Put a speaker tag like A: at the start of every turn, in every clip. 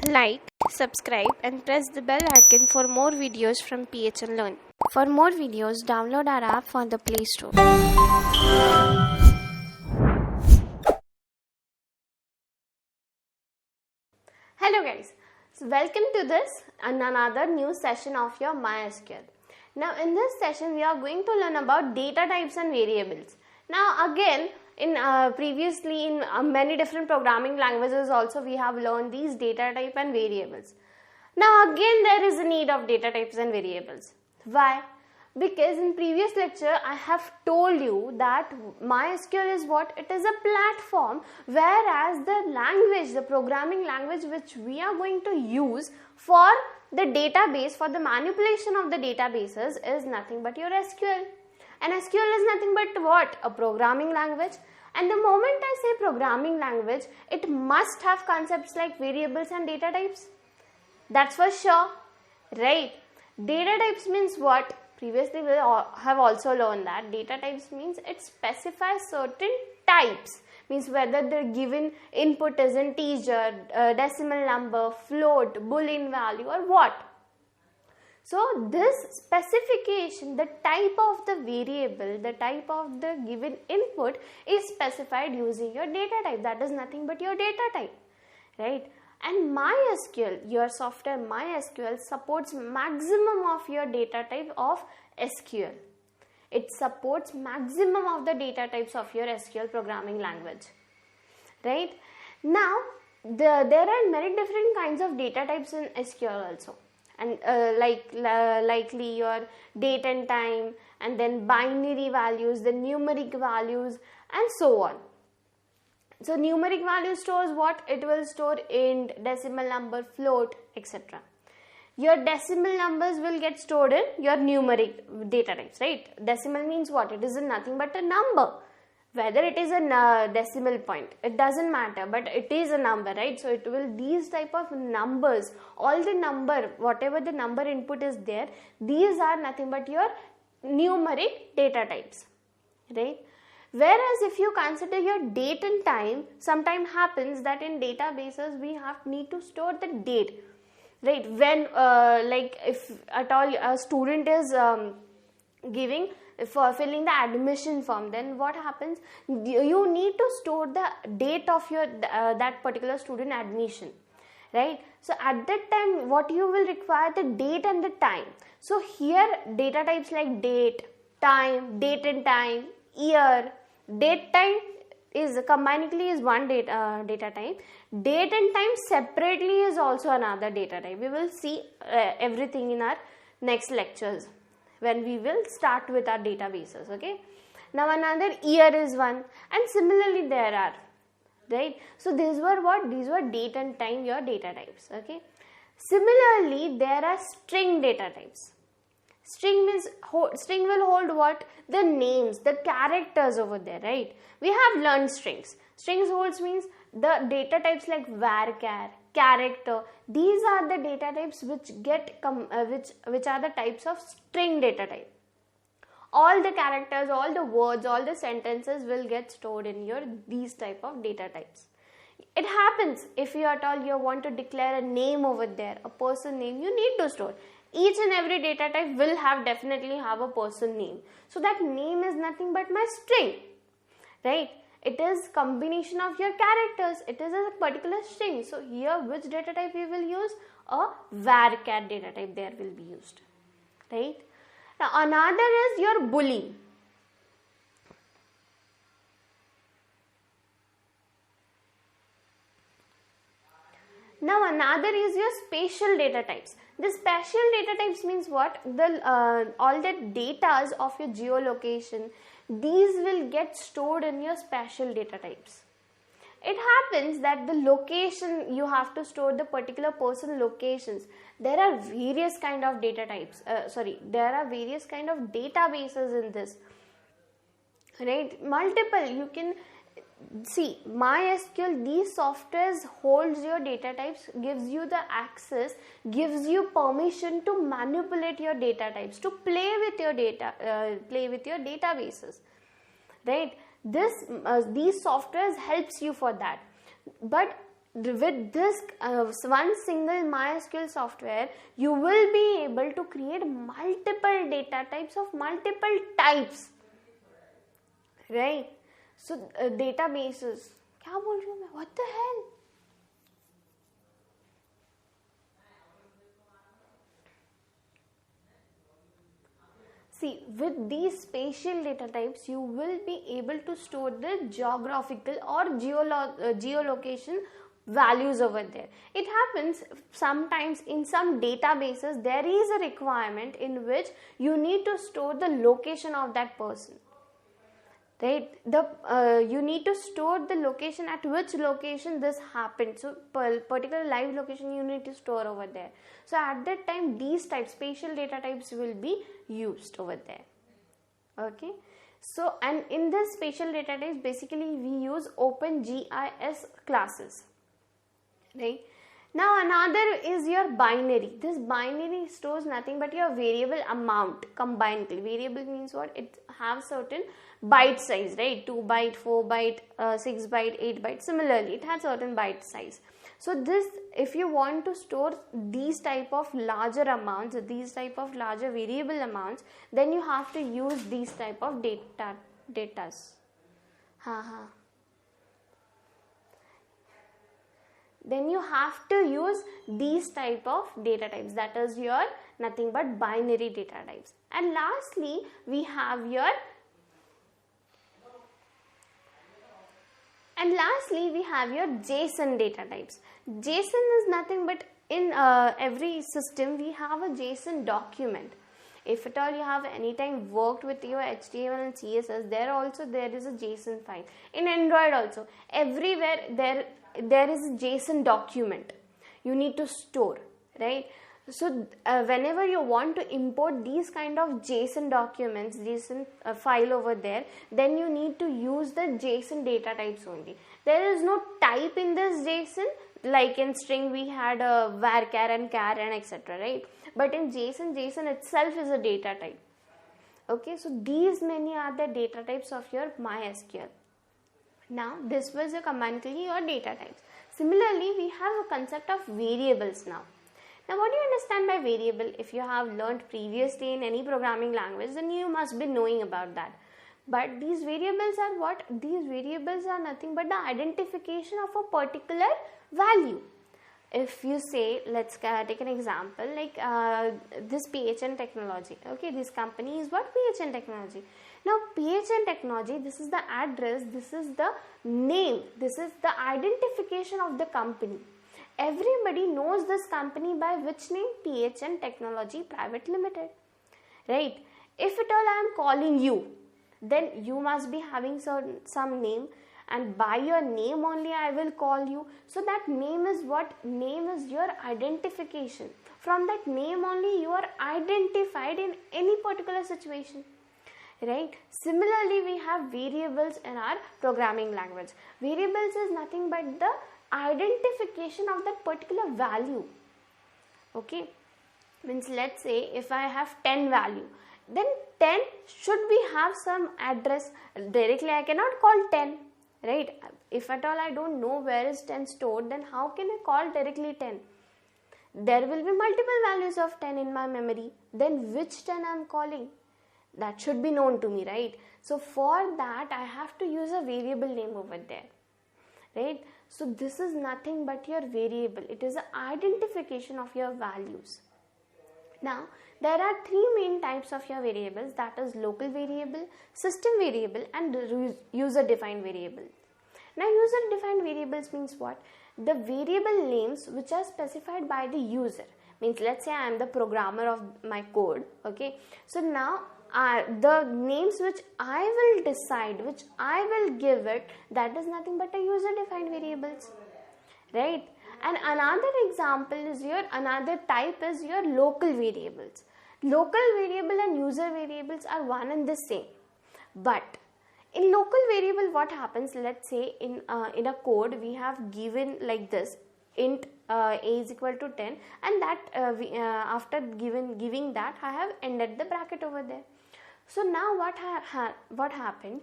A: Like, subscribe and press the bell icon for more videos from PHN Learn. For more videos, download our app from the Play Store. Hello guys, so welcome to this and another new session of your MySQL. Now in this session we are going to learn about data types and variables. Now again previously in many different programming languages also we have learned these data type and variables. Now again there is a need of data types and variables. Why? Because in previous lecture I have told you that MySQL is what? It is a platform, whereas the language, the programming language which we are going to use for the database, for the manipulation of the databases is nothing but your SQL. And SQL is nothing but what? A programming language. And the moment I say programming language, it must have concepts like variables and data types. That's for sure, right? Data types means what? Previously we have also learned that data types means it specifies certain types, means whether the given input is integer, decimal number, float, boolean value or what. So this specification, the type of the variable, the type of the given input is specified using your data type. That is nothing but your data type, right? And MySQL, your software MySQL supports maximum of your data type of SQL. It supports maximum of the data types of your SQL programming language, right? Now, there are many different kinds of data types in SQL also. And likely your date and time, and then binary values, the numeric values and so on. So numeric value stores what? It will store int, decimal number, float, etc. Your decimal numbers will get stored in your numeric data types, right? Decimal means what? It is nothing but a number. Whether it is a decimal point, it doesn't matter, but it is a number, right? So it will, these type of numbers, all the number, whatever the number input is there, these are nothing but your numeric data types, right? Whereas if you consider your date and time, sometimes happens that in databases we need to store the date, right? When like if at all a student is for filling the admission form, then what happens? You need to store the date of your that particular student admission, right? So at that time what you will require? The date and the time. So here data types like date, time, date and time, year, date time is combinedly is one data type. Date and time separately is also another data type. We will see everything in our next lectures when we will start with our databases, okay? Now another year is one, and similarly there are, right? So these were what? These were date and time, your data types, okay? Similarly there are string data types. String means string will hold what? The names, the characters over there, right? We have learned strings. Strings holds means the data types like varchar, character. These are the data types which get which are the types of string data type. All the characters, all the words, all the sentences will get stored in your these type of data types. It happens if you at all you want to declare a name over there, a person name, you need to store. Each and every data type will definitely have a person name. So that name is nothing but my string, right? It is combination of your characters. It is a particular string. So here which data type we will use? A varchar data type there will be used, right? Now another is your boolean. Now another is your spatial data types. The spatial data types means what? All the datas of your geolocation, these will get stored in your spatial data types. It happens that the location, you have to store the particular person locations. There are various kind of data types. There are various kind of databases in this, right? Multiple. You can see MySQL, these softwares holds your data types, gives you the access, gives you permission to manipulate your data types, to play with your data, play with your databases, right? These softwares helps you for that. But with this one single MySQL software, you will be able to create multiple data types of multiple types, right? So databases, क्या बोल रही हूँ मैं? What the hell? See, with these spatial data types, you will be able to store the geographical or geolocation values over there. It happens sometimes in some databases, there is a requirement in which you need to store the location of that person. Right, you need to store the location at which location this happened. So particular live location you need to store over there. So at that time these types, spatial data types, will be used over there. Okay, so and in this spatial data types, basically we use OpenGIS classes, right? Now another is your binary. This binary stores nothing but your variable amount combined. Variable means what? It has certain byte size, right? 2 byte, 4 byte, 6 byte, 8 byte. Similarly, it has certain byte size. So this, if you want to store these type of larger amounts, these type of larger variable amounts, then you have to use these type of datas. Then you have to use these type of data types, that is your nothing but binary data types. And lastly we have your JSON data types. JSON is nothing but in every system we have a JSON document. If at all you have anytime worked with your HTML and CSS, there is a JSON file. In Android also, everywhere there is a JSON document you need to store, right? So whenever you want to import these kind of JSON documents, JSON file over there, then you need to use the JSON data types only. There is no type in this JSON, like in string we had a varchar and char and etc., right? But in JSON itself is a data type. Okay, so these many are the data types of your MySQL. Now this was combinedly your data types. Similarly, we have a concept of variables now. Now what do you understand by variable? If you have learned previously in any programming language, then you must be knowing about that. But these variables are what? These variables are nothing but the identification of a particular value. If you say, let's take an example like this PHN Technology. Okay, this company is what? PHN Technology. Now PHN Technology, this is the address, this is the name, this is the identification of the company. Everybody knows this company by which name? PHN Technology Private Limited, right? If at all I am calling you, then you must be having some name, and by your name only I will call you. So that name is what? Name is your identification. From that name only you are identified in any particular situation, right? Similarly, we have variables in our programming language. Variables is nothing but the identification of that particular value. Okay, means let's say if I have 10 value, then 10 should be have some address. Directly I cannot call 10, right? If at all I don't know where is 10 stored, then how can I call directly 10? There will be multiple values of 10 in my memory. Then which 10 I am calling? That should be known to me, right? So for that I have to use a variable name over there, right? So this is nothing but your variable. It is an identification of your values. Now there are three main types of your variables, that is local variable, system variable and user defined variable. Now user defined variables means what? The variable names which are specified by the user. Means let's say I am the programmer of my code. Okay, so now the names which I will decide, which I will give it, that is nothing but a user defined variables, right? And another example is another type is your local variables. Local variable and user variables are one and the same. But in local variable what happens? Let's say in a code we have given like this, int a is equal to 10, and that after giving that I have ended the bracket over there. So now what happened?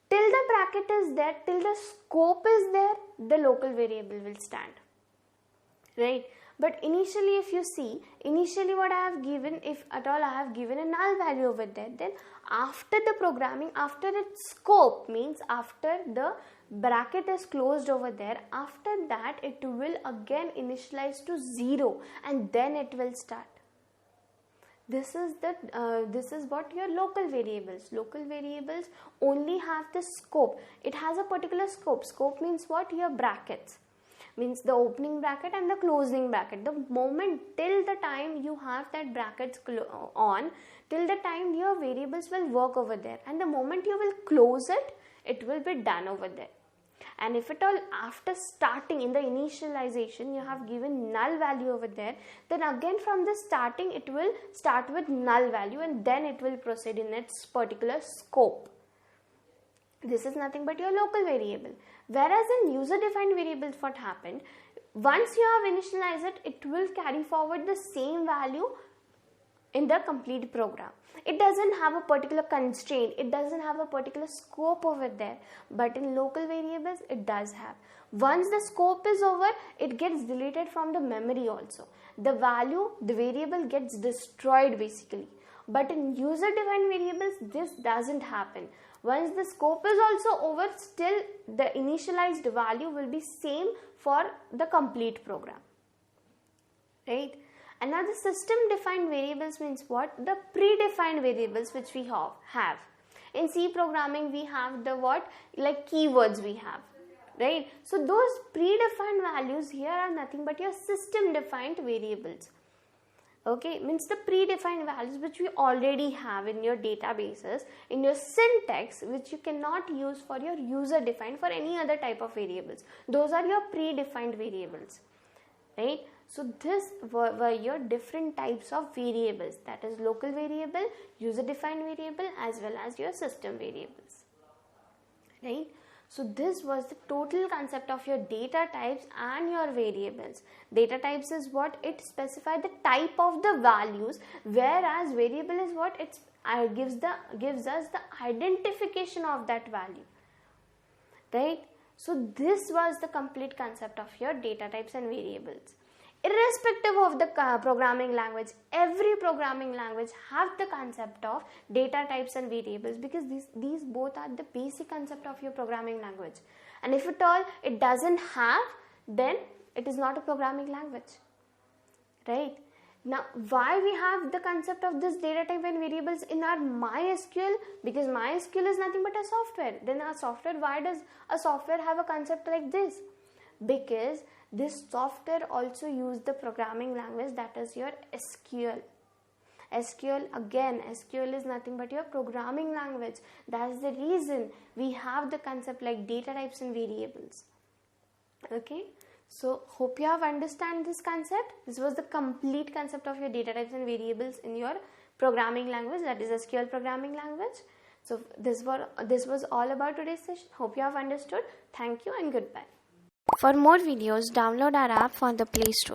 A: till the bracket is there, till the scope is there, the local variable will stand, right? But initially, if you see, initially what I have given, if at all I have given a null value over there, then after the programming, after its scope, means after the bracket is closed over there, after that it will again initialize to 0 and then it will start. This is what your local variables. Local variables only have the scope. It has a particular scope. Scope means what? Your brackets. Means the opening bracket and the closing bracket. The moment, till the time you have that brackets on, till the time your variables will work over there, and the moment you will close it, it will be done over there. And if at all after starting in the initialization you have given null value over there, then again from the starting it will start with null value and then it will proceed in its particular scope. This is nothing but your local variable. Whereas in user defined variables, what happened, once you have initialized it, it will carry forward the same value in the complete program. It doesn't have a particular constraint, it doesn't have a particular scope over there, but in local variables it does have. Once the scope is over, it gets deleted from the memory also. The value, the variable gets destroyed basically. But in user defined variables, this doesn't happen. Once the scope is also over, still the initialized value will be same for the complete program, right? And now the system defined variables means what? The predefined variables which we have. In C programming we have the what? Like keywords we have, right? So those predefined values here are nothing but your system defined variables. Okay, means the predefined values which we already have in your databases, in your syntax, which you cannot use for your user defined for any other type of variables. Those are your predefined variables, right? So this were your different types of variables, that is local variable, user defined variable, as well as your system variables, right? So this was the total concept of your data types and your variables. Data types is what? It specifies the type of the values, whereas variable is what? It gives us the identification of that value, right? So this was the complete concept of your data types and variables. Irrespective of the programming language, every programming language have the concept of data types and variables, because these both are the basic concept of your programming language. And if at all it doesn't have, then it is not a programming language, right? Now, why we have the concept of this data type and variables in our MySQL? Because MySQL is nothing but a software. Then our software, why does a software have a concept like this? Because this software also use the programming language, that is your SQL. SQL, again, SQL is nothing but your programming language. That is the reason we have the concept like data types and variables. Okay, so hope you have understand this concept. This was the complete concept of your data types and variables in your programming language, that is SQL programming language. So this was all about today's session. Hope you have understood. Thank you and goodbye. For more videos, download our app from the Play Store.